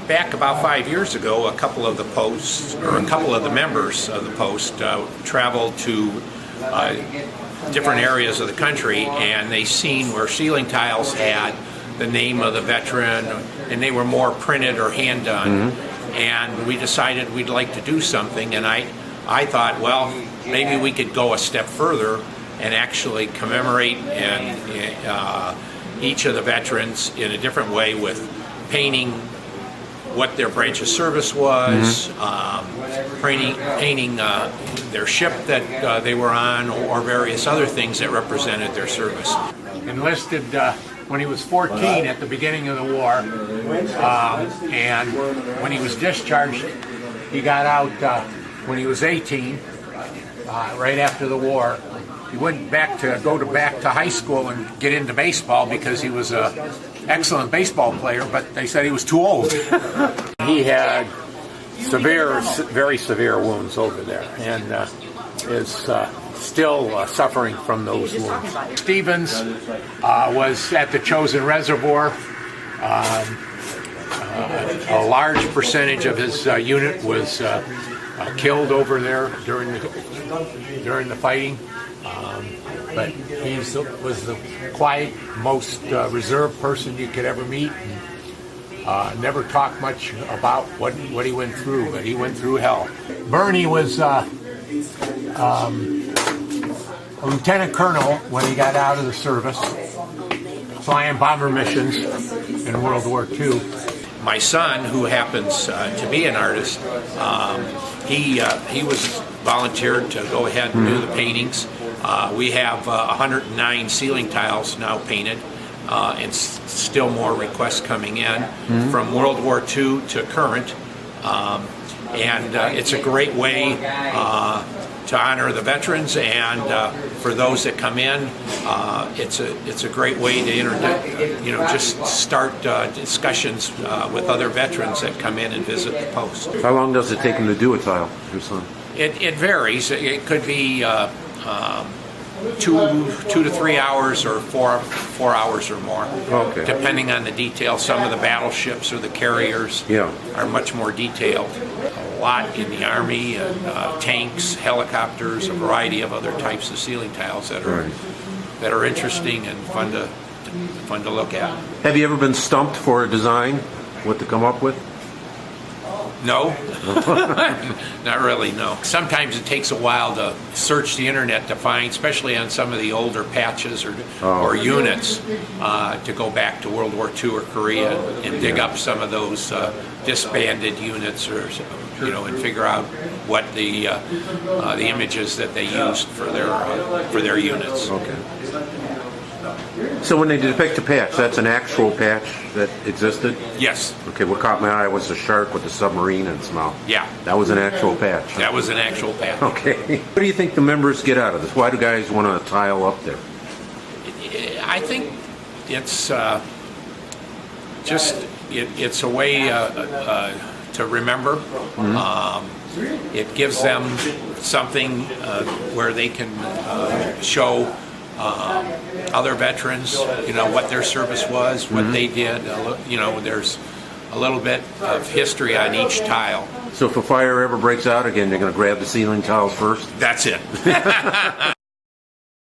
Back about 5 years ago, a couple of the posts, or a couple of the members of the post, traveled to different areas of the country, and they seen where ceiling tiles had the name of the veteran, and they were more printed or hand done. And we decided we'd like to do something, and I thought, well, maybe we could go a step further and actually commemorate each of the veterans in a different way with painting what their branch of service was, painting their ship that they were on, or various other things that represented their service. Enlisted when he was 14 at the beginning of the war, and when he was discharged, he got out when he was 18, right after the war. He went back to high school and get into baseball because he was an excellent baseball player, but they said he was too old. He had very severe wounds over there, and is still suffering from those wounds. Stevens was at the Chosen Reservoir. A large percentage of his unit was killed over there during the fighting. But he was the quiet, most reserved person you could ever meet. And, never talked much about what he went through, but he went through hell. Bernie was a lieutenant colonel when he got out of the service, flying bomber missions in World War II. My son, who happens to be an artist, he was volunteered to go ahead and do the paintings. We have 109 ceiling tiles now painted, and still more requests coming in from World War II to current. And it's a great way to honor the veterans, and for those that come in, it's a great way to just start discussions with other veterans that come in and visit the post. How long does it take him to do a tile, your son? It varies. It could be 2 to 3 hours or 4 hours or more, depending on the detail. Some of the battleships or the carriers are much more detailed. A lot in the Army, tanks, helicopters, a variety of other types of ceiling tiles that are interesting and fun to look at. Have you ever been stumped for a design? What to come up with? No, not really, no. Sometimes it takes a while to search the internet to find, especially on some of the older patches or units, to go back to World War II or Korea and dig up some of those disbanded units, or and figure out what the images that they used for their units. Okay. So when they depict a patch, that's an actual patch that existed? Yes. Okay, what caught my eye was the shark with the submarine in its mouth. Yeah. That was an actual patch. That was an actual patch. Okay. What do you think the members get out of this? Why do guys want to tile up there? I think it's it's a way to remember. It gives them something where they can show other veterans, what their service was, what they did. There's a little bit of history on each tile. So if a fire ever breaks out again, you're going to grab the ceiling tiles first? That's it.